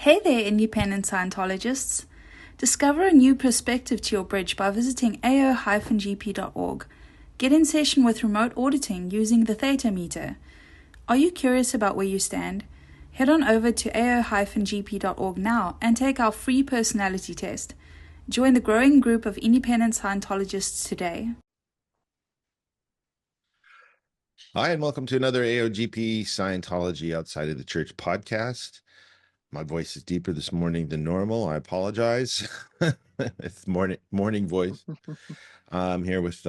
Hey there, independent Scientologists. Discover a new perspective to your bridge by visiting ao-gp.org. Get in session with remote auditing using the theta meter. Are you curious about where you stand? Head on over to ao-gp.org now and take our free personality test. Join the growing group of independent Scientologists today. Hi, and welcome to another AOGP Scientology Outside of the Church podcast. My voice is deeper this morning than normal. I apologize. It's morning voice. I'm here with,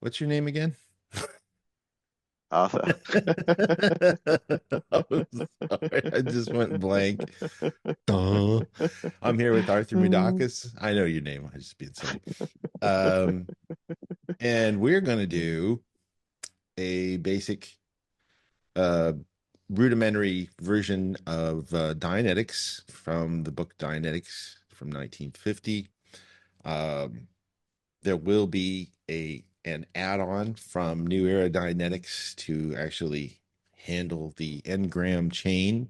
what's your name again? Arthur. Oh, sorry, I just went blank. Duh. I'm here with Arthur Mudakis. I know your name. I'm just being silly. And we're going to do a basic rudimentary version of Dianetics from the book Dianetics from 1950. There will be an add-on from New Era Dianetics to actually handle the engram chain.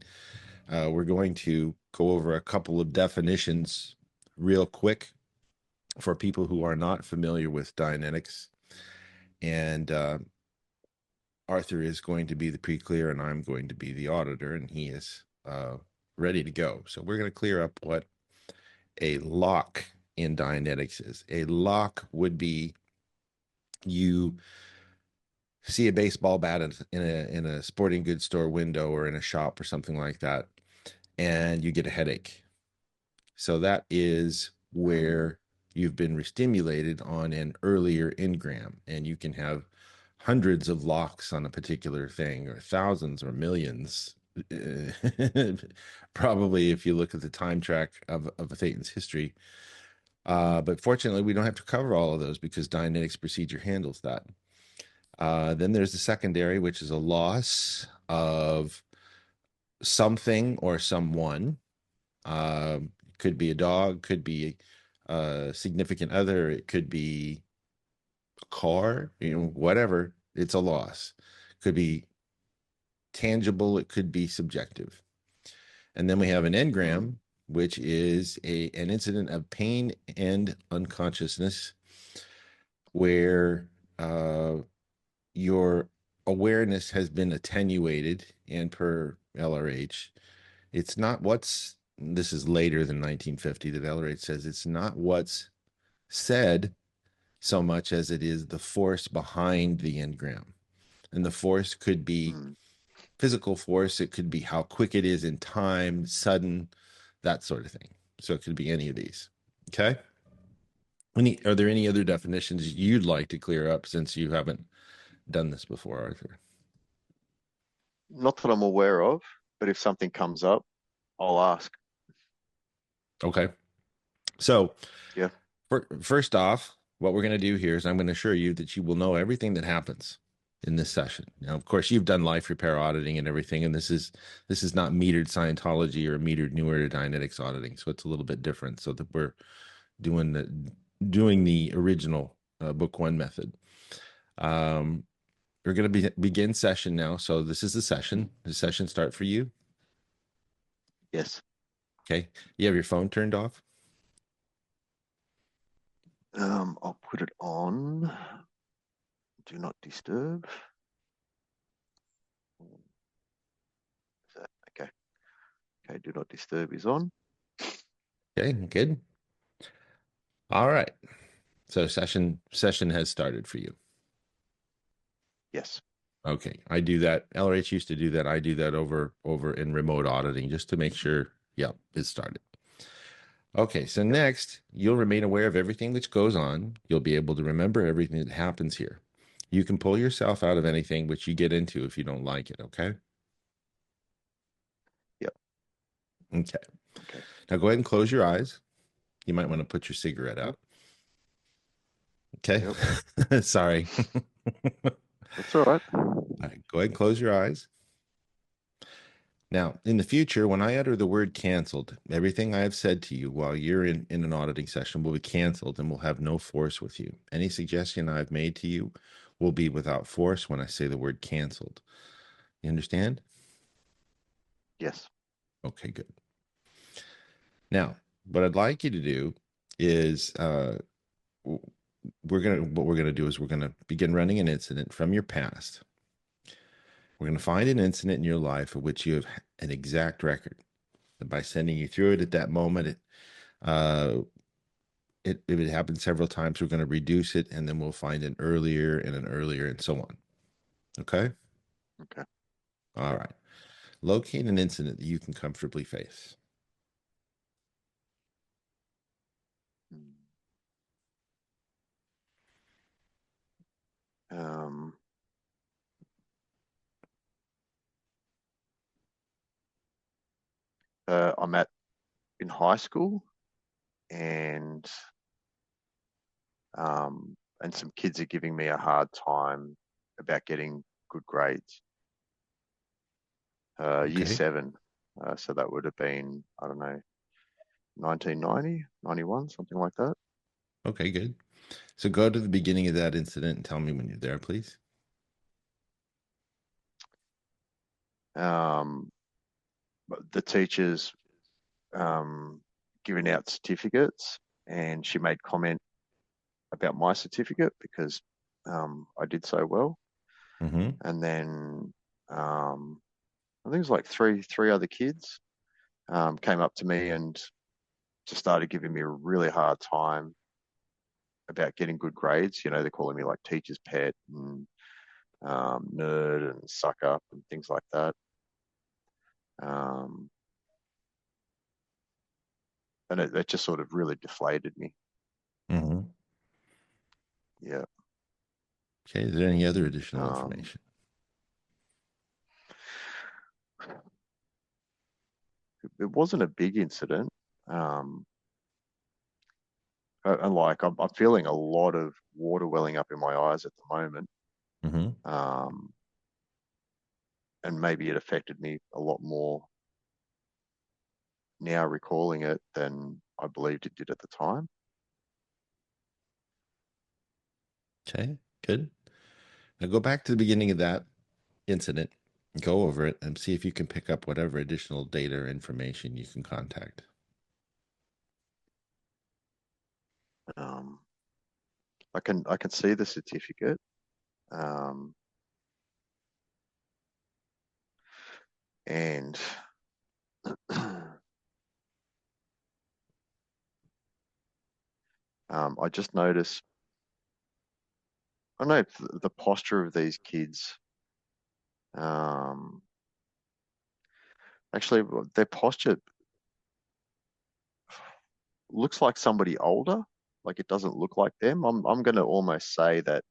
We're going to go over a couple of definitions real quick for people who are not familiar with Dianetics. And Arthur is going to be the preclear and I'm going to be the auditor, and he is ready to go. So we're going to clear up what a lock in Dianetics is. A lock would be you see a baseball bat in a sporting goods store window or in a shop or something like that, and you get a headache. So that is where you've been restimulated on an earlier engram, and you can have hundreds of locks on a particular thing, or thousands or millions. Probably if you look at the time track of Thetan's history. But fortunately, we don't have to cover all of those because Dianetics procedure handles that. Then there's the secondary, which is a loss of something or someone. Could be a dog, could be a significant other, it could be car, whatever, it's a loss. Could be tangible, it could be subjective. And then we have an engram, which is an incident of pain and unconsciousness where your awareness has been attenuated, and per LRH, it's not this is later than 1950 that LRH says it's not what's said so much as it is the force behind the engram. And the force could be physical force. It could be how quick it is in time, sudden, that sort of thing. So it could be any of these. Okay. Are there any other definitions you'd like to clear up since you haven't done this before, Arthur? Not that I'm aware of, but if something comes up, I'll ask. Okay. So, yeah. First off, what we're going to do here is I'm going to assure you that you will know everything that happens in this session. Now, of course, you've done life repair auditing and everything, and this is not metered Scientology or metered New Era Dianetics auditing, so it's a little bit different. So that we're doing the original book one method. We're going to begin session now. So this is the session. Does the session start for you? Yes. Okay. You have your phone turned off? I'll put it on. Do not disturb. Okay. Okay, do not disturb is on. Okay, good. All right. So session has started for you. Yes. Okay. I do that. LRH used to do that. I do that over in remote auditing just to make sure, yeah, it started. Okay, so next, you'll remain aware of everything which goes on. You'll be able to remember everything that happens here. You can pull yourself out of anything which you get into if you don't like it, okay? Yep. Okay. Now go ahead and close your eyes. You might want to put your cigarette out. Okay. Yep. Sorry. That's all right. All right. Go ahead and close your eyes. Now, in the future, when I utter the word canceled, everything I have said to you while you're in an auditing session will be canceled and will have no force with you. Any suggestion I've made to you will be without force when I say the word canceled. You understand? Yes. Okay, good. Now, what I'd like you to do is what we're gonna do is we're gonna begin running an incident from your past. We're gonna find an incident in your life of which you have an exact record. And by sending you through it at that moment, uh, if it happens several times, we're going to reduce it, and then we'll find an earlier and so on. Okay? Okay. All right. Locate an incident that you can comfortably face. Um, I'm in high school, and some kids are giving me a hard time about getting good grades. Year Okay. 7, so that would have been, I don't know, 1990, 91, something like that. Okay, good. So go to the beginning of that incident and tell me when you're there, please. But the teachers giving out certificates, and she made comment about my certificate because I did so well. Mm-hmm. And then I think it was like three other kids came up to me and just started giving me a really hard time about getting good grades. You know, they're calling me like teacher's pet and nerd and suck up and things like that. Um, and it just sort of really deflated me. Mm-hmm. Yeah. Okay. Is there any other additional Um, information? it wasn't a big incident. Um, and like I'm feeling a lot of water welling up in my eyes at the moment. Mm-hmm. Um, and maybe it affected me a lot more now recalling it than I believed it did at the time. Okay, good. Now go back to the beginning of that incident, go over it, and see if you can pick up whatever additional data or information you can contact. Um, I can see the certificate. Um, and I just noticed, I don't know, the posture of these kids. Um, actually, their posture looks like somebody older. Like it doesn't look like them. I'm going to almost say that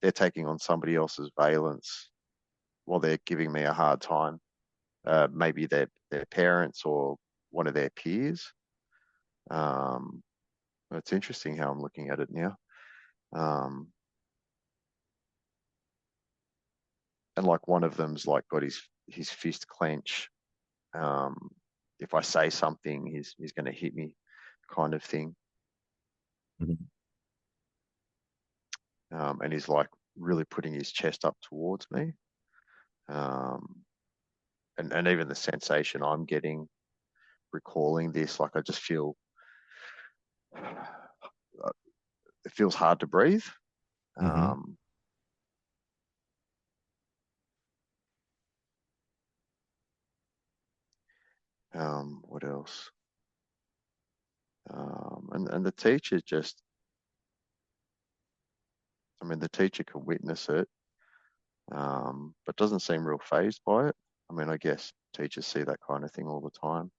they're taking on somebody else's valence while they're giving me a hard time. Maybe their parents or one of their peers. Um, it's interesting how I'm looking at it now. Um, and like one of them's like got his fist clench. Um, if I say something, he's going to hit me, kind of thing. Mhm. And he's like really putting his chest up towards me. Um, and even the sensation I'm getting recalling this, like I just feel it feels hard to breathe. Mm-hmm. Um, what else? And the teacher just, I mean, the teacher can witness it, but doesn't seem real phased by it. I mean, I guess teachers see that kind of thing all the time.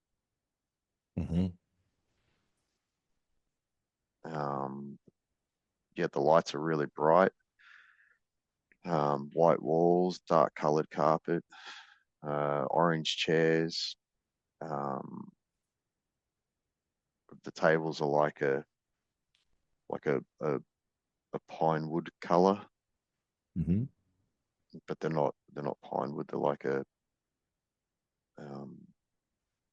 Mm-hmm. Um, yeah, the lights are really bright. White walls, dark colored carpet, orange chairs. Um, the tables are like a pine wood color, Mm-hmm. but they're not pine wood. They're um,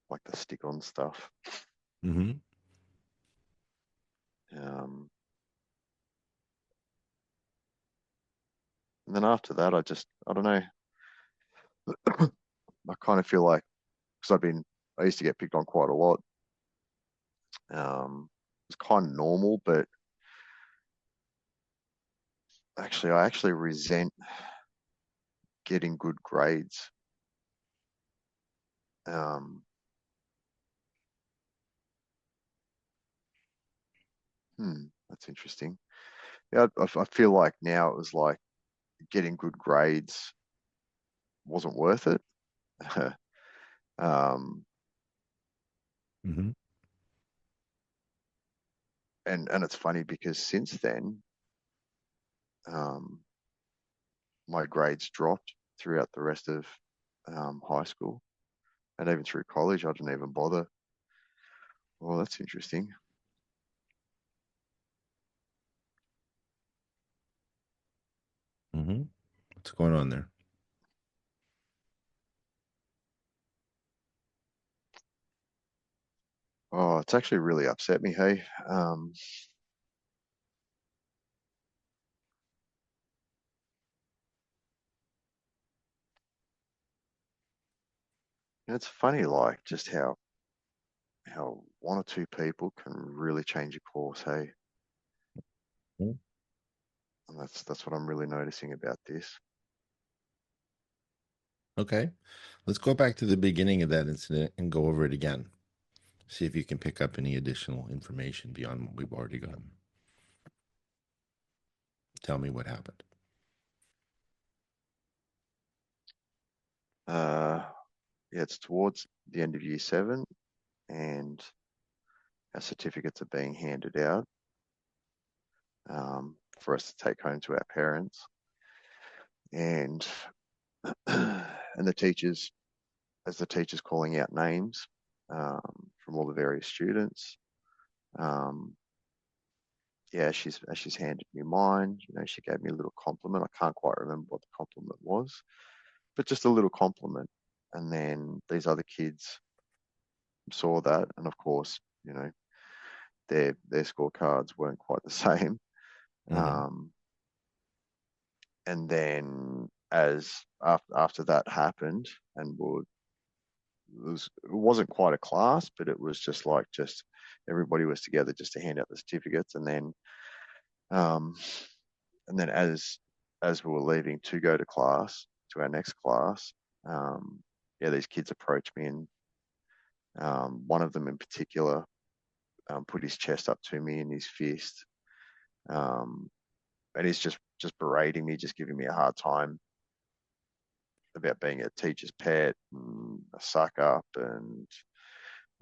like the stick on stuff. Mm-hmm. Um, and then after that, I don't know. I kind of feel like because I've been I used to get picked on quite a lot. It's kind of normal, but actually, I actually resent getting good grades. Um, that's interesting. Yeah, I feel like now it was like getting good grades wasn't worth it. um, Mm-hmm. and it's funny because since then, um, my grades dropped throughout the rest of high school and even through college. I didn't even bother. Well, that's interesting. Mm-hmm. What's going on there? Oh, it's actually really upset me. Hey, it's funny, like just how one or two people can really change your course. Hey, Mhm. and that's what I'm really noticing about this. Okay. Let's go back to the beginning of that incident and go over it again. See if you can pick up any additional information beyond what we've already gotten. Tell me what happened. Yeah, it's towards the end of year 7, and our certificates are being handed out for us to take home to our parents, and and the teachers, as the teachers calling out names from all the various students. Um, yeah, she's handed me mine. She gave me a little compliment. I can't quite remember what the compliment was, but just a little compliment. And then these other kids saw that, and of course, their scorecards weren't quite the same. Mm-hmm. Um, and then after that happened, and it wasn't quite a class, but it was just everybody was together just to hand out the certificates, um, and then as we were leaving to go to class, to our next class, yeah, these kids approached me, and one of them in particular put his chest up to me in his fist, um, and he's just berating me, just giving me a hard time about being a teacher's pet, and a suck up, and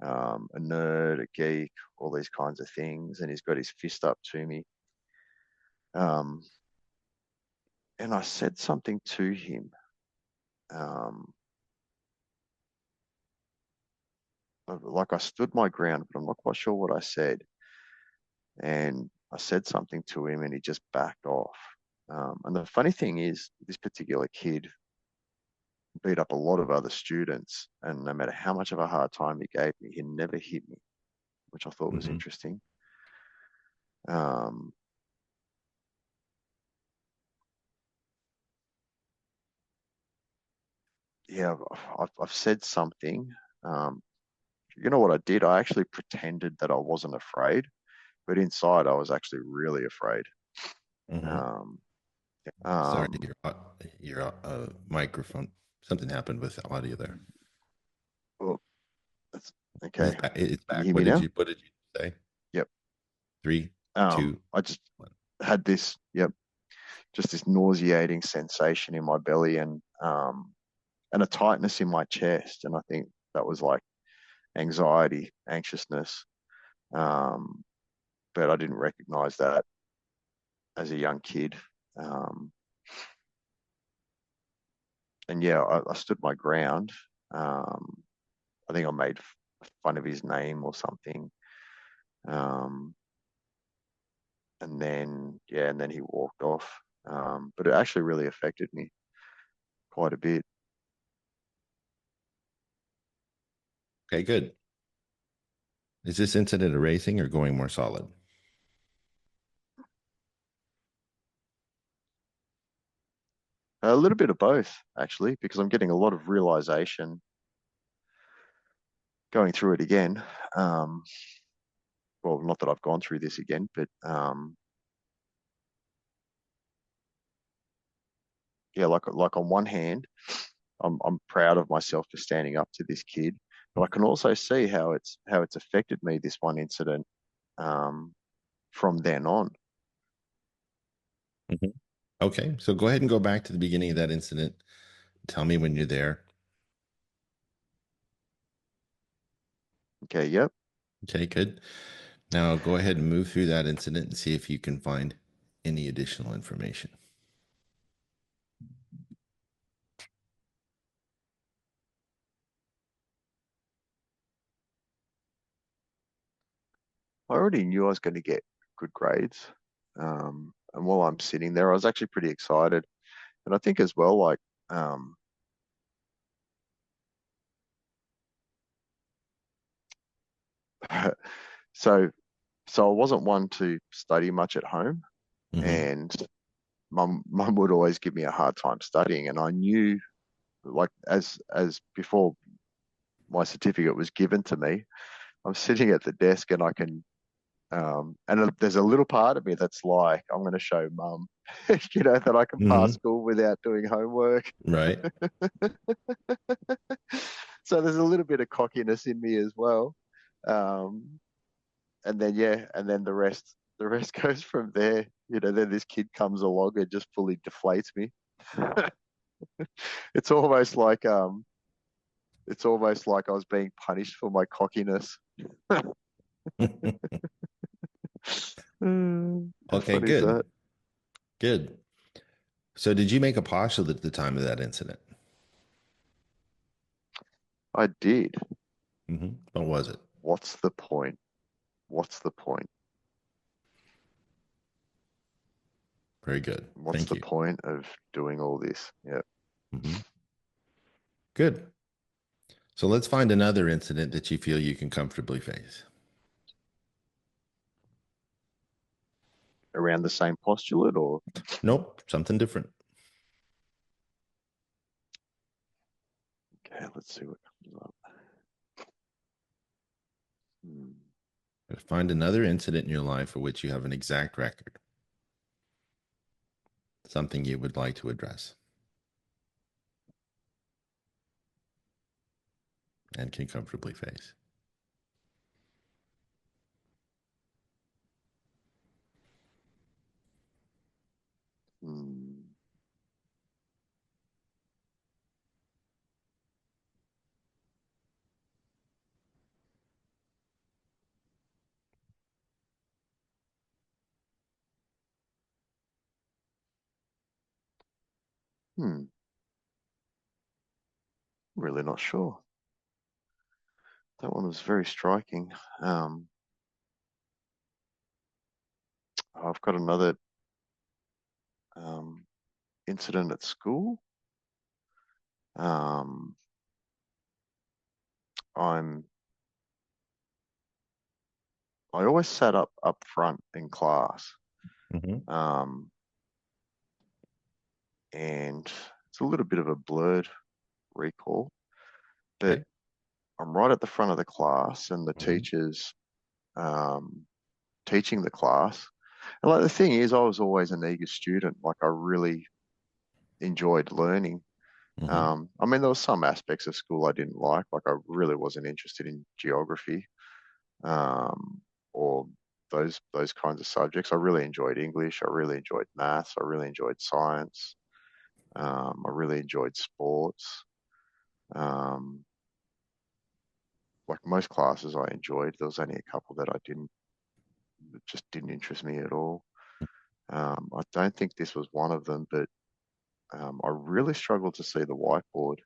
a nerd, a geek, all these kinds of things. And he's got his fist up to me. Um, and I said something to him. Um, like I stood my ground, but I'm not quite sure what I said. And I said something to him, and he just backed off. And the funny thing is, this particular kid beat up a lot of other students, and no matter how much of a hard time he gave me, he never hit me, which I thought was Mm-hmm. interesting. Um, yeah, I've said something. Um, you know what I did? I actually pretended that I wasn't afraid, but inside I was actually really afraid. Mm-hmm. Um, Sorry, um, your microphone. Something happened with the audio there. well, that's It's okay. back. It's Can you back. hear me What did now? you say? Yep. 3, 2, I just 1. had this, yep, just this nauseating sensation in my belly, and a tightness in my chest, and I think that was like anxiety, anxiousness. Um, but I didn't recognize that as a young kid. Um, and yeah, I stood my ground. Um, I think I made fun of his name or something. Um, and then he walked off. But it actually really affected me quite a bit. Okay, good. Is this incident erasing or going more solid? A little bit of both, actually, because I'm getting a lot of realization going through it again. Well, not that I've gone through this again, but yeah, like on one hand, I'm proud of myself for standing up to this kid, but I can also see how it's affected me, this one incident, from then on. Mhm. Okay, so go ahead and go back to the beginning of that incident. Tell me when you're there. Okay, yep. Okay, good. Now go ahead and move through that incident and see if you can find any additional information. I already knew I was going to get good grades. And while I'm sitting there, I was actually pretty excited. And I think as well, like, um, so I wasn't one to study much at home, Mm-hmm. and mum would always give me a hard time studying, and I knew, like, as before my certificate was given to me, I'm sitting at the desk and I can, there's a little part of me that's like, I'm going to show mum, that I can pass Mm-hmm. school without doing homework. Right. So there's a little bit of cockiness in me as well. Um, and then yeah, and then the rest goes from there. Then this kid comes along and just fully deflates me. It's almost like I was being punished for my cockiness. How Okay, funny is good. that? Good. So did you make a partial at the time of that incident? I did. Mm-hmm. What was it? What's the point? What's the point? Very good. What's Thank the you. point of doing all this? Yeah. Mm-hmm. Good. So let's find another incident that you feel you can comfortably face. Around the same postulate, or Nope, something different. okay, let's see what comes up. Hmm. Find another incident in your life for which you have an exact record. Something you would like to address and can comfortably face. Hmm. Hmm. Really not sure. That one was very striking. Um, I've got another um, incident at school. Um, I'm I always sat up front in class, Mm-hmm. um, and it's a little bit of a blurred recall, but Okay. I'm right at the front of the class, and the Mm-hmm. teacher's teaching the class. And like the thing is, I was always an eager student. Like I really enjoyed learning. Mm-hmm. I mean, there were some aspects of school I didn't like. Like I really wasn't interested in geography, um, or those kinds of subjects. I really enjoyed English. I really enjoyed maths. I really enjoyed science. I really enjoyed sports. Um, like most classes, I enjoyed. There was only a couple that I didn't, that just didn't interest me at all. I don't think this was one of them, but I really struggled to see the whiteboard.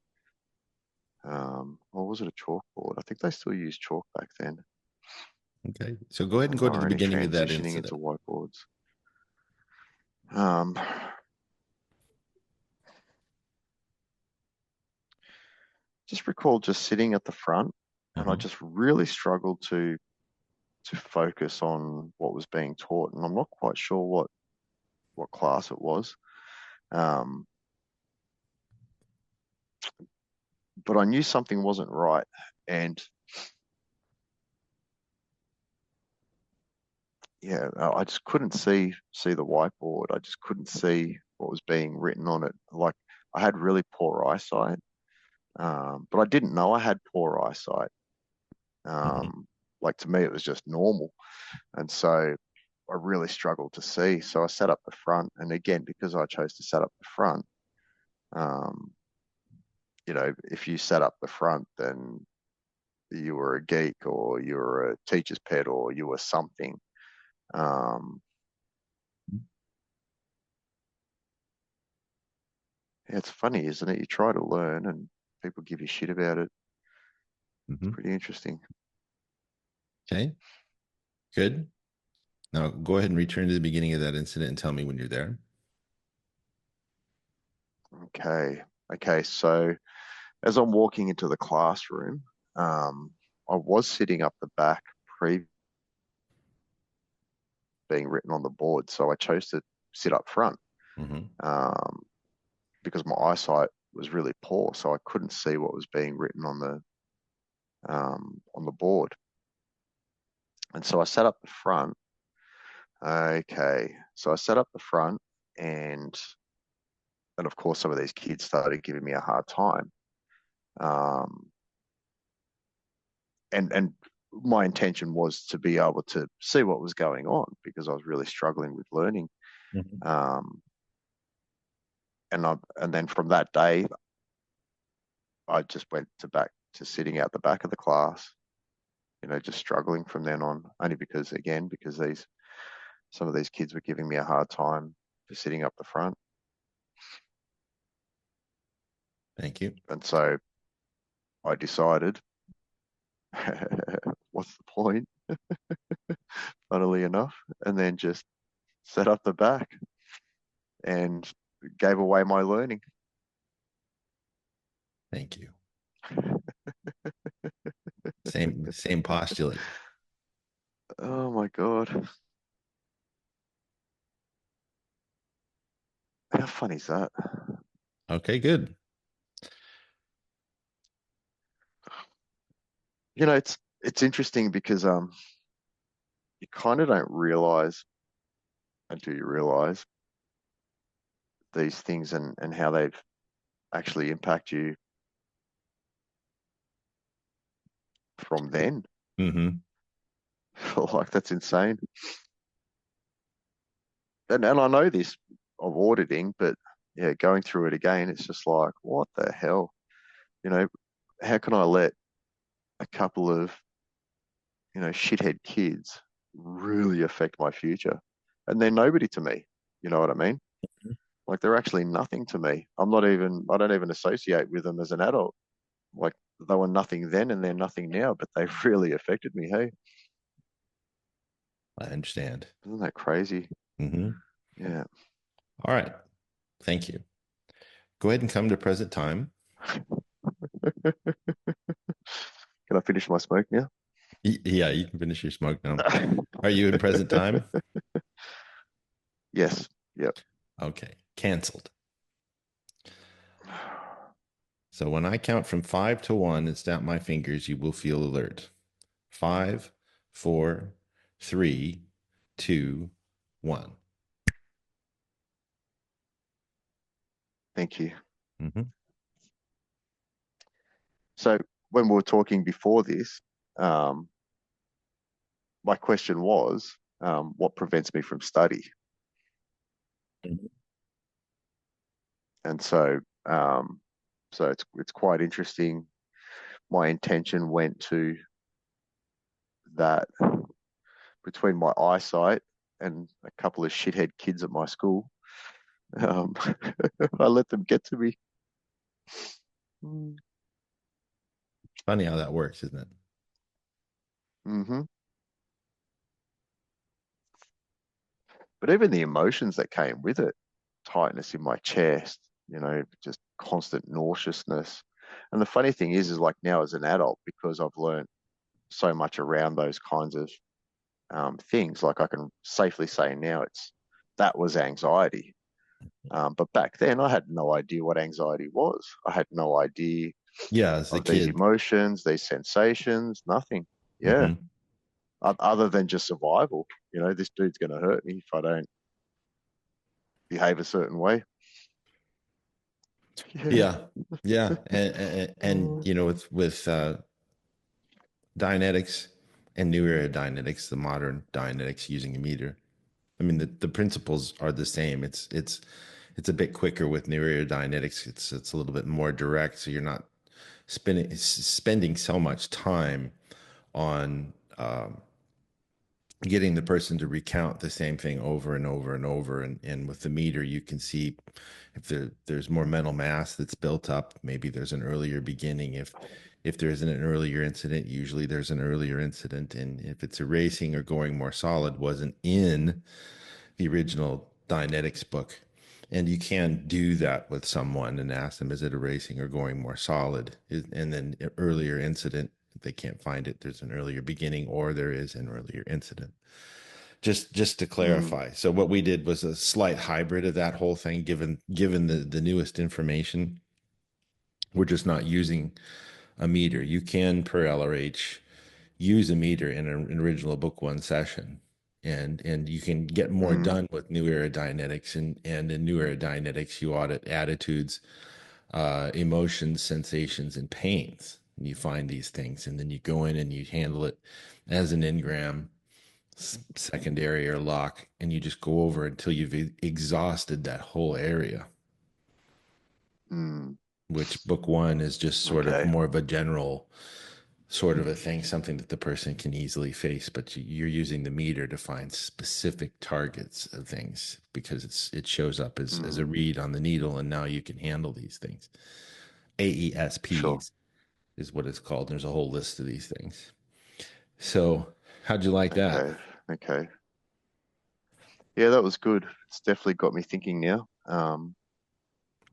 Or was it a chalkboard? I think they still used chalk back then. Okay. So go ahead and They go to were the only beginning of that transitioning incident. into whiteboards. Um, just recall just sitting at the front, and I Mm-hmm. just really struggled to focus on what was being taught, and I'm not quite sure what class it was. Um, but I knew something wasn't right, and yeah, I just couldn't see the whiteboard. I just couldn't see what was being written on it. Like I had really poor eyesight, but I didn't know I had poor eyesight. Mhm. Like to me, it was just normal, and so I really struggled to see. So I sat up the front, and again, because I chose to set up the front, um, if you sat up the front, then you were a geek, or you were a teacher's pet, or you were something. Um, yeah, it's funny, isn't it? You try to learn, and people give you shit about it. It's Mhm. pretty interesting. Okay, good. Now go ahead and return to the beginning of that incident and tell me when you're there. Okay, okay. So as I'm walking into the classroom, I was sitting up the back, pre being written on the board, so I chose to sit up front. Hmm. Um, because my eyesight was really poor, so I couldn't see what was being written on the board. And so I sat up the front. Okay, so I sat up the front, and of course some of these kids started giving me a hard time. Um, and my intention was to be able to see what was going on because I was really struggling with learning. Hmm. Um, and then from that day, I just went to back to sitting out the back of the class, just struggling from then on, only because some of these kids were giving me a hard time for sitting up the front. Thank you. And so I decided, what's the point, funnily enough, and then just set up the back and gave away my learning. Thank you. Same postulate. Oh my God. How funny is that? Okay, good. It's interesting because you kind of don't realize until you realize these things and how they've actually impact you from then. Hmm. Like that's insane. And I know this of auditing, but yeah, going through it again, it's just like, what the hell? You know, how can I let a couple of, shithead kids really affect my future? And they're nobody to me. You know what I mean? Like they're actually nothing to me. I don't even associate with them as an adult. Like they were nothing then and they're nothing now, but they've really affected me. Hey, I understand. isn't that crazy? Hmm. Yeah. All right. Thank you. Go ahead and come to present time. Can I finish my smoke now? Yeah, you can finish your smoke now. Are you in present time? Yes. Yep. Okay. Canceled. So when I count from 5 to 1 and snap my fingers, you will feel alert. 5, 4, 3, 2, 1. Thank you. Mm-hmm. So when we were talking before this, um, my question was, what prevents me from study? And so it's quite interesting. My intention went to that between my eyesight and a couple of shithead kids at my school. Um, I let them get to me. Funny how that works, isn't it? Mm-hmm. But even the emotions that came with it, tightness in my chest, just constant nauseousness. And the funny thing is like now as an adult, because I've learned so much around those kinds of things, like I can safely say now that was anxiety. But back then, I had no idea what anxiety was. I had no idea Yeah, as a of these kid. emotions, these sensations, nothing. Yeah. Mm-hmm. other than just survival. You know, this dude's going to hurt me if I don't behave a certain way. Yeah. Yeah, yeah, and Mm. you know, with Dianetics and New Era Dianetics, the modern Dianetics using a meter. I mean, the principles are the same. It's a bit quicker with New Era Dianetics. It's a little bit more direct, so you're not spending so much time on getting the person to recount the same thing over and over and over. And with the meter, you can see if there's more mental mass that's built up. Maybe there's an earlier beginning. If there isn't an earlier incident, usually there's an earlier incident. And if it's erasing or going more solid, wasn't in the original Dianetics book. And you can do that with someone and ask them, is it erasing or going more solid? And then earlier incident, if they can't find it, there's an earlier beginning or there is an earlier incident. Just to Mm. clarify. So what we did was a slight hybrid of that whole thing, given the newest information. We're just not using a meter. You can per LRH use a meter in an original book one session. And you can get more Mm. done with New Era Dianetics. And in New Era Dianetics, you audit attitudes, emotions, sensations, and pains. And you find these things, and then you go in and you handle it as an engram, secondary or lock, and you just go over until you've exhausted that whole area. Mm. Which book one is just sort of Okay. more of a general sort of a thing, something that the person can easily face, but you're using the meter to find specific targets of things because it shows up as a Mm. read on the needle, and now you can handle these things. Sure. AESPs is what it's called. There's a whole list of these things. So how'd you like that? Okay. Okay. Yeah, that was good. It's definitely got me thinking now.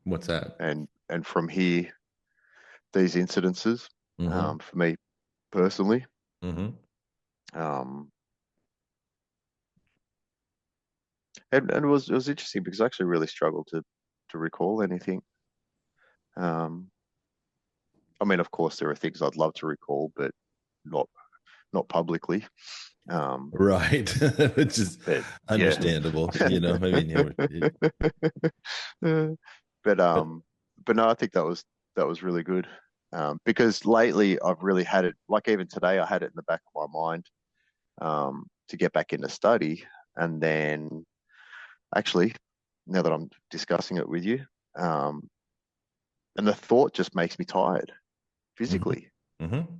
What's that? And from here, these incidences, Mm-hmm. for me personally, Mm-hmm. um, and it was interesting because I actually really struggled to recall anything. Um, I mean, of course, there are things I'd love to recall, but not not publicly. Um, Right. Which is but yeah. understandable, you know. I mean, Uh, but but um, but no, I think that was really good. Because lately I've really had it, like even today, I had it in the back of my mind to get back into study, and then actually, now that I'm discussing it with you, um, and the thought just makes me tired mm-hmm. physically. Mm-hmm.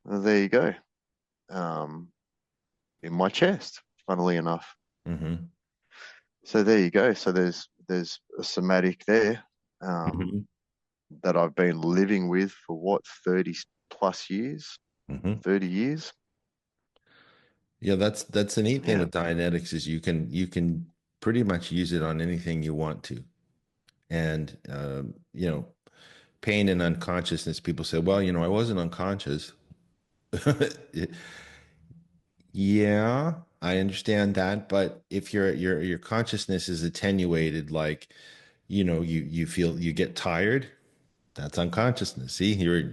Well, there you go. Um, in my chest, funnily enough. Mm-hmm. So there you go. So there's a somatic there Mm-hmm. that I've been living with for what, 30 plus years, Mm-hmm. 30 years. Yeah, that's the neat thing Yeah. with Dianetics is you can pretty much use it on anything you want to. And you know, pain and unconsciousness, people say, well, you know, I wasn't unconscious. Yeah, I understand that, but if your consciousness is attenuated, like, you know, you feel you get tired, that's unconsciousness. See, you're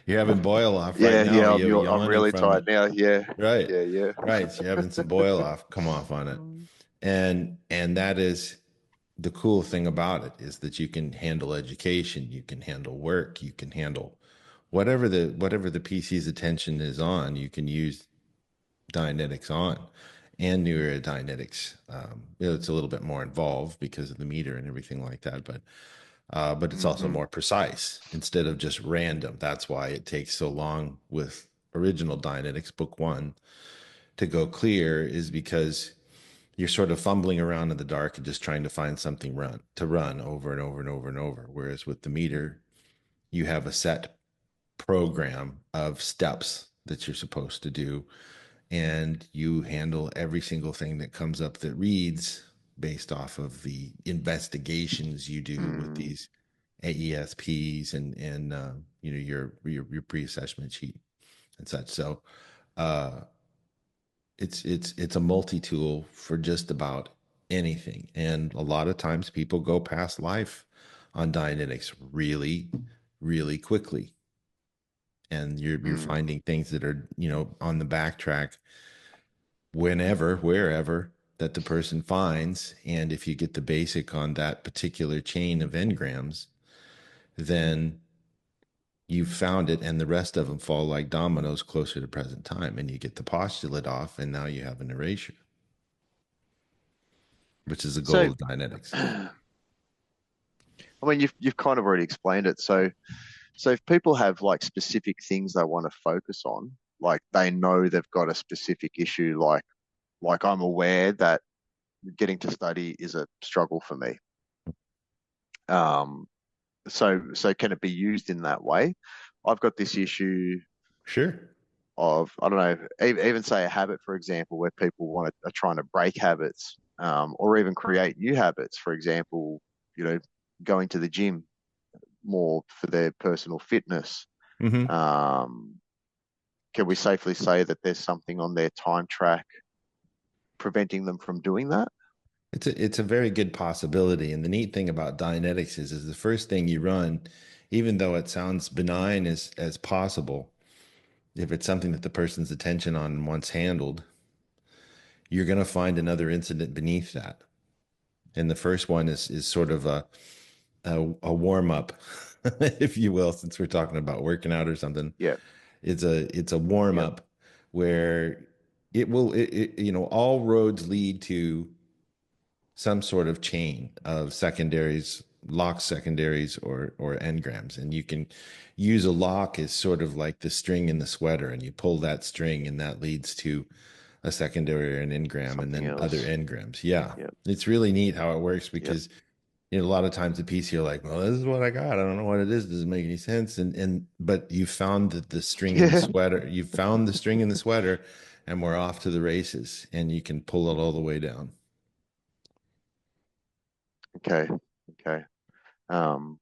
you're having boil off right Yeah, now. yeah, You're I'm yawning really from tired it. now. Yeah. Right. Yeah, yeah. Right. So you're having some boil off, come off on it. Mm. And that is the cool thing about it is that you can handle education, you can handle work, you can handle whatever the PC's attention is on, you can use Dianetics on and New Era Dianetics. You know, it's a little bit more involved because of the meter and everything like that, but it's also Hmm. more precise instead of just random. That's why it takes so long with original Dianetics book one to go clear, is because you're sort of fumbling around in the dark and just trying to find something run over and over and over and over. Whereas with the meter, you have a set program of steps that you're supposed to do, and you handle every single thing that comes up that reads based off of the investigations you do with Mm. these AESPs and you know your pre-assessment sheet and such. So uh, it's a multi-tool for just about anything, and a lot of times people go past life on Dianetics really quickly, and you're Mm. finding things that are, on the backtrack whenever, wherever that the person finds. And if you get the basic on that particular chain of engrams, then you've found it, and the rest of them fall like dominoes closer to present time, and you get the postulate off, and now you have an erasure, which is the goal So, of Dianetics. I mean, you've kind of already explained it. So if people have like specific things they want to focus on, like they know they've got a specific issue, like I'm aware that getting to study is a struggle for me. Um, so can it be used in that way? I've got this issue Sure. of, I don't know, even say a habit, for example, where people are trying to break habits, or even create new habits. For example, going to the gym more for their personal fitness. Mm-hmm. Um, can we safely say that there's something on their time track preventing them from doing that? It's a very good possibility. And the neat thing about Dianetics is the first thing you run, even though it sounds benign as possible, if it's something that the person's attention on once handled, you're going to find another incident beneath that. And the first one is sort of a warm up, if you will, since we're talking about working out or something. Yeah, It's a warm yeah, up where all roads lead to some sort of chain of secondaries, lock secondaries or engrams. And you can use a lock as sort of like the string in the sweater, and you pull that string, and that leads to a secondary or an engram, and something then other else. engrams. Yeah. Yeah, It's really neat how it works, yeah, because a lot of times the PC are like, well, this is what I got. I don't know what it is. Doesn't make any sense. But you found that the string in the yeah. sweater, you found the string in the sweater, and we're off to the races, and you can pull it all the way down. Okay, okay. Um,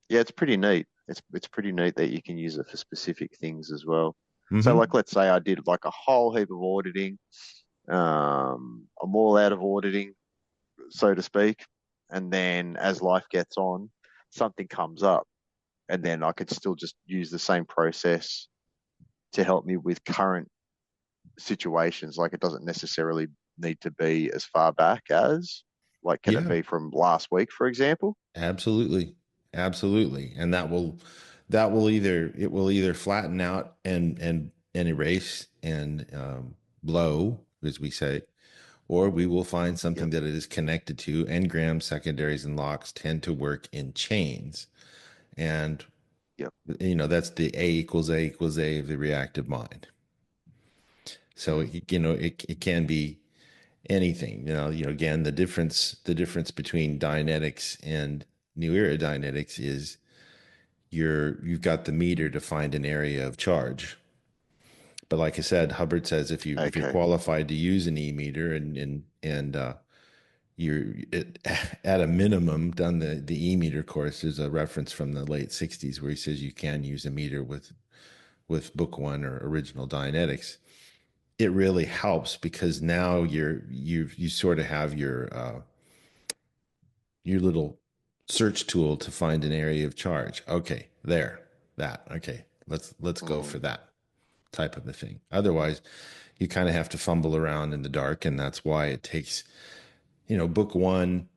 yeah, it's pretty neat. It's pretty neat that you can use it for specific things as well. So, Mm-hmm. like, let's say I did like a whole heap of auditing. I'm all out of auditing, so to speak, and then as life gets on, something comes up, and then I could still just use the same process to help me with current situations. Like, it doesn't necessarily need to be as far back as, like, can it Yeah. be from last week, for example? Absolutely. Absolutely. And it will either flatten out and erase and blow, as we say, or we will find something Yep, that it is connected to. Engrams, secondaries, and locks tend to work in chains. And yep. that's the A equals A equals A of the reactive mind. So Mm. it can be anything. Again, the difference between Dianetics and New Era Dianetics is you've got the meter to find an area of charge. But like I said, Hubbard says if you're Okay. qualified to use an e-meter and you're at a minimum done the e-meter course, there's a reference from the late 60s where he says you can use a meter with book one or original Dianetics. It really helps because now you sort of have your little search tool to find an area of charge. Okay, there, that. Okay, let's go Mm. for that type of a thing. Otherwise, you kind of have to fumble around in the dark, and that's why it takes, book one,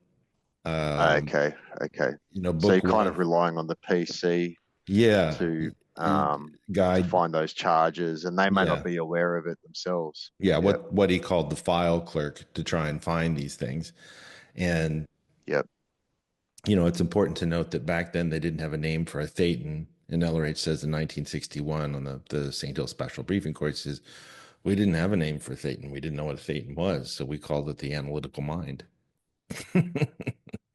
um, Okay. Okay. So you're book kind one, of relying on the PC yeah, to y- guide, find those charges, and they may not yeah, be aware of it themselves. yeah. Yep. What he called the file clerk to try and find these things, and Yep. it's important to note that back then they didn't have a name for a thetan. And LRH says in 1961 on the St. Hill Special Briefing Course says, we didn't have a name for thetan. We didn't know what a thetan was. So we called it the analytical mind.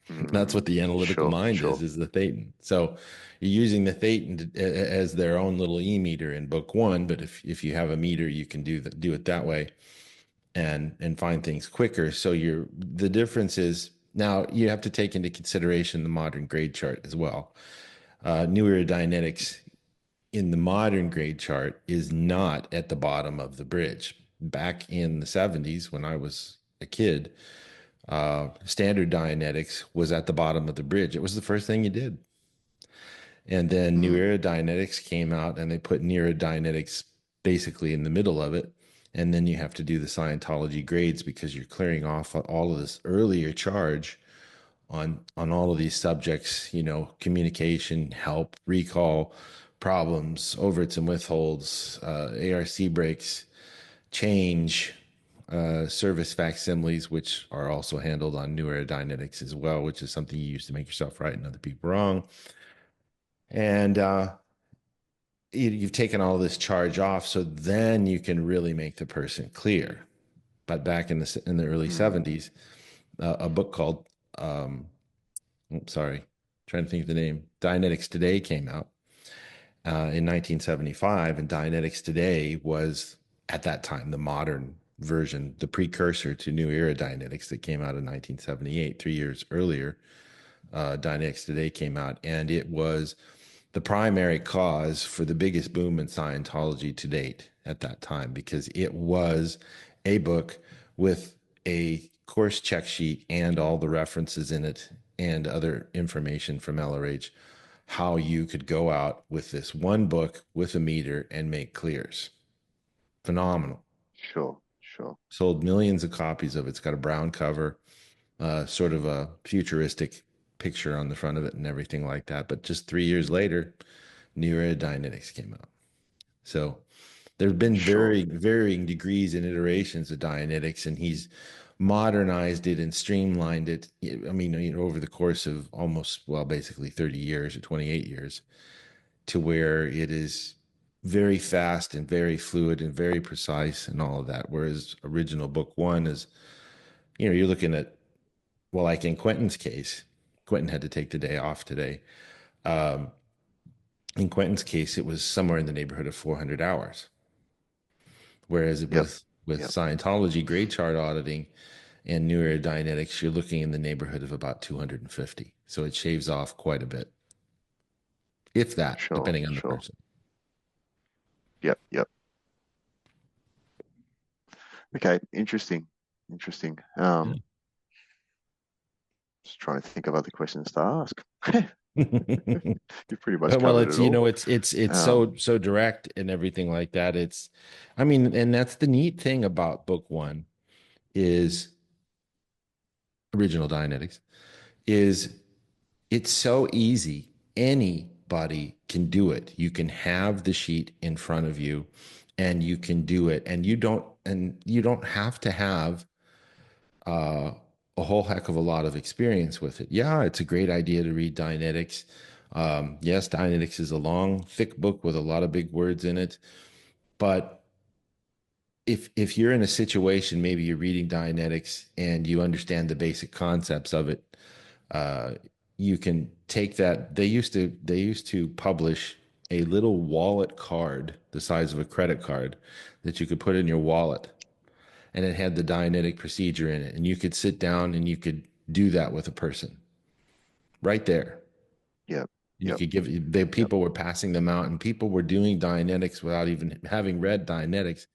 That's what Mm. the analytical Sure. mind Sure. is the thetan. So you're using the thetan as their own little e-meter in book one. But if you have a meter, you can do it that way and find things quicker. So the difference is now you have to take into consideration the modern grade chart as well. New Era Dianetics in the modern grade chart is not at the bottom of the bridge. Back in the 70s, when I was a kid, standard Dianetics was at the bottom of the bridge. It was the first thing you did. And then New Mm. Era Dianetics came out and they put Era Dianetics basically in the middle of it. And then you have to do the Scientology grades because you're clearing off all of this earlier charge on all of these subjects, communication, help, recall, problems, overts and withholds, ARC breaks, change, service facsimiles, which are also handled on New Era Dianetics as well, which is something you use to make yourself right and other people wrong. And you've taken all this charge off, so then you can really make the person clear. But back in the early Mm. 70s, a book called sorry, trying to think of the name, Dianetics Today came out in 1975, and Dianetics Today was at that time the modern version, the precursor to New Era Dianetics that came out in 1978, 3 years earlier. Dianetics Today came out, and it was the primary cause for the biggest boom in Scientology to date at that time, because it was a book with a course check sheet and all the references in it and other information from LRH, how you could go out with this one book with a meter and make clears. Phenomenal. Sure, sure. Sold millions of copies of it. It's got a brown cover, sort of a futuristic picture on the front of it and everything like that. But just 3 years later, New Era Dianetics came out. So there have been Sure. very varying degrees and iterations of Dianetics, and he's modernized it and streamlined it. I mean, over the course of almost, well, basically 30 years or 28 years, to where it is very fast and very fluid and very precise and all of that. Whereas original book one is, you're looking at, well, like in Quentin's case, Quentin had to take the day off today. Um, in Quentin's case, it was somewhere in the neighborhood of 400 hours. Whereas Yep. with Yep. Scientology grade chart auditing and New Era Dianetics, you're looking in the neighborhood of about 250. So it shaves off quite a bit, if that, Sure. depending on the Sure. person. Yep. Yep. Okay. Interesting. Interesting. Yeah. Just trying to think of other questions to ask. You've pretty much Well, covered it's it all. it's Um, so direct and everything like that. I mean, and that's the neat thing about book one is original Dianetics is it's so easy. Anybody can do it. You can have the sheet in front of you and you can do it. And you don't have to have uh, a whole heck of a lot of experience with it. Yeah, it's a great idea to read Dianetics. Yes, Dianetics is a long, thick book with a lot of big words in it. But if you're in a situation, maybe you're reading Dianetics and you understand the basic concepts of it, uh, you can take that. They used to publish a little wallet card the size of a credit card that you could put in your wallet, and it had the Dianetic procedure in it, and you could sit down and you could do that with a person right there. yep. You Yep. could give the Yep. people were passing them out, and people were doing Dianetics without even having read Dianetics,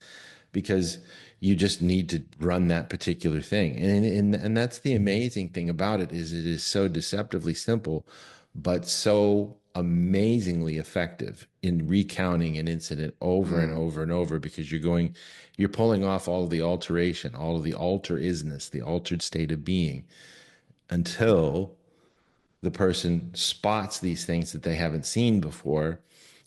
because you just need to run that particular thing. And that's the amazing thing about it is it is so deceptively simple, but so amazingly effective in recounting an incident over and Mm. over and over, because you're pulling off all of the alteration, all of the alter isness, the altered state of being, until the person spots these things that they haven't seen before.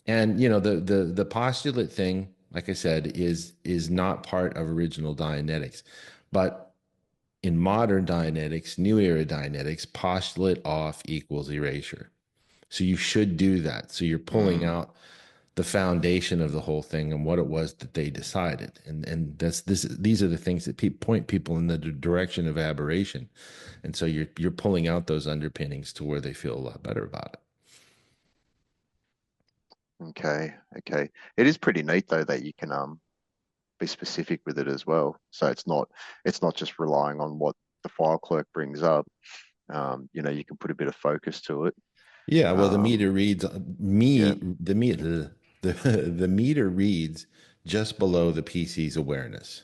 And the postulate thing, like I said, is not part of original Dianetics. But in modern Dianetics, New Era Dianetics, postulate off equals erasure. So you should do that. So you're pulling Mm. out the foundation of the whole thing and what it was that they decided. And these are the things that point people in the direction of aberration. And so you're pulling out those underpinnings to where they feel a lot better about it. Okay. Okay. It is pretty neat though that you can be specific with it as well. So it's not just relying on what the file clerk brings up. You can put a bit of focus to it. Yeah, well, the Um, meter reads yeah. the meter reads just below the PC's awareness.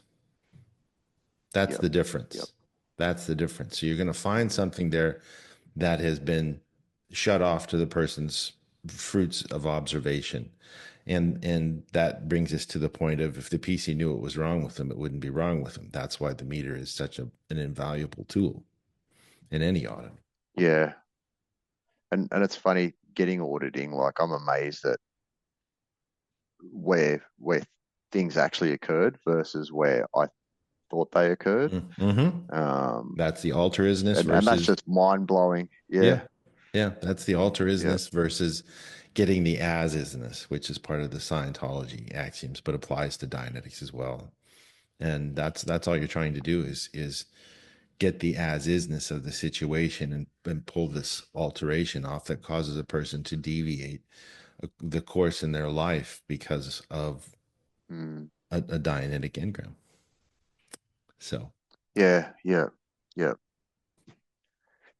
That's Yep. the Yep. difference. That's the difference. So you're going to find something there that has been shut off to the person's fruits of observation. And that brings us to the point of, if the PC knew what was wrong with them, it wouldn't be wrong with them. That's why the meter is such an invaluable tool in any audit. Yeah. And it's funny getting auditing, like I'm amazed at where things actually occurred versus where I thought they occurred. Mm-hmm. Um, That's the altruisness and that's versus, just mind blowing. yeah, Yeah. yeah, that's the Yeah. altruisness versus getting the as isness, which is part of the Scientology axioms, but applies to Dianetics as well. And that's all you're trying to do is get the as isness of the situation, and pull this alteration off that causes a person to deviate the course in their life because of Mm. a Dianetic engram. So Yeah. Yeah. Yeah.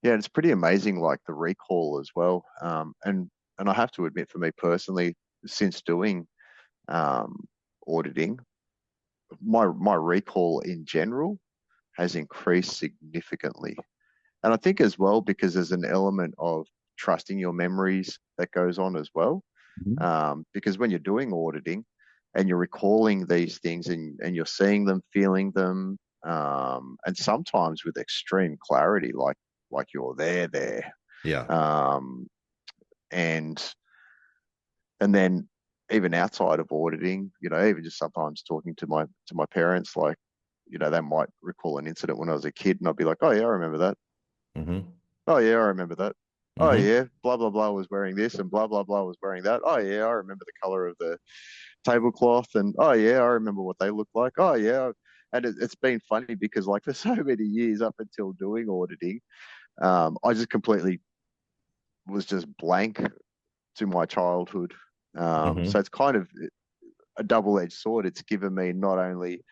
Yeah. It's pretty amazing, like the recall as well. And I have to admit, for me personally, since doing um, auditing, my recall in general has increased significantly. And I think as well, because there's an element of trusting your memories that goes on as well. Mhm. Because when you're doing auditing and you're recalling these things, and you're seeing them, feeling them, and sometimes with extreme clarity, like you're there. yeah. Um, and and then even outside of auditing, even just sometimes talking to my parents, like, they might recall an incident when I was a kid, and I'll be like, oh yeah, I remember that. Mm-hmm. Oh yeah, I remember that. Oh Mm-hmm. yeah, blah blah blah was wearing this, and blah blah blah was wearing that. Oh yeah, I remember the color of the tablecloth, and oh yeah, I remember what they looked like. Oh yeah, and it's been funny because, like, for so many years up until doing auditing, I just completely was just blank to my childhood. Mm-hmm. So it's kind of a double-edged sword. It's given me not only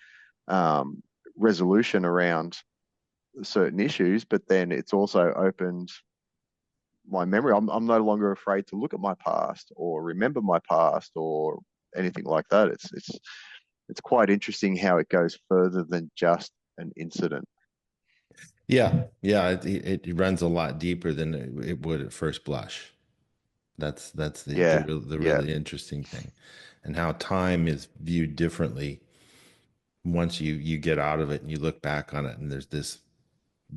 um, resolution around certain issues, but then it's also opened my memory. I'm no longer afraid to look at my past or remember my past or anything like that. It's quite interesting how it goes further than just an incident. Yeah. Yeah. It runs a lot deeper than it would at first blush. That's Yeah, the yeah, really interesting thing, and how time is viewed differently once you get out of it and you look back on it, and there's this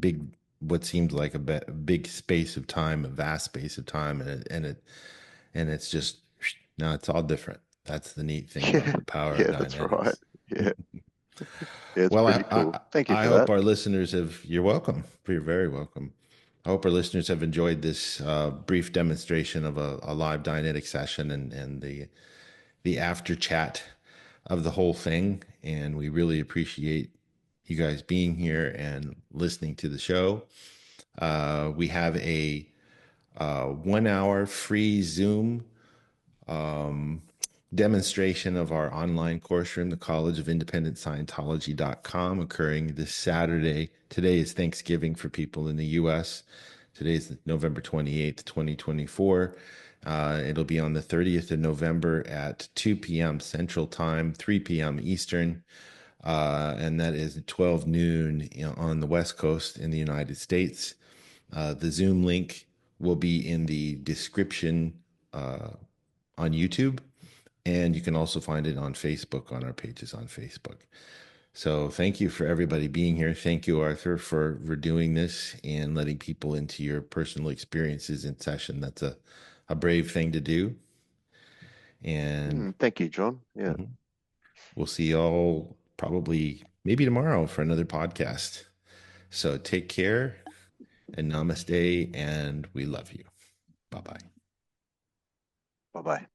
big, what seems like a big space of time, a vast space of time, and it's just, no, it's all different. That's the neat thing about yeah, the power of yeah. That's right. Dianetics. Yeah, yeah. It's Well, pretty cool. Thank you I for hope that. our listeners have, you're welcome. You're very welcome. I hope our listeners have enjoyed this brief demonstration of a live Dianetic session, and the after chat of the whole thing. And we really appreciate you guys being here and listening to the show. We have a 1 hour free Zoom demonstration of our online course room, the College of Independent Scientology.com, occurring this Saturday. Today is Thanksgiving for people in the US. Today is November 28th, 2024. It'll be on the 30th of November at 2 p.m. Central Time, 3 p.m. Eastern. And that is 12 noon on the West Coast in the United States. The Zoom link will be in the description on YouTube, and you can also find it on Facebook, on our pages on Facebook. So thank you for everybody being here. Thank you, Arthur, for doing this and letting people into your personal experiences in session. That's a brave thing to do. And Thank you, John. Yeah. mhm, we'll see y'all probably maybe tomorrow for another podcast. So take care and namaste, and we love you. Bye bye. Bye bye.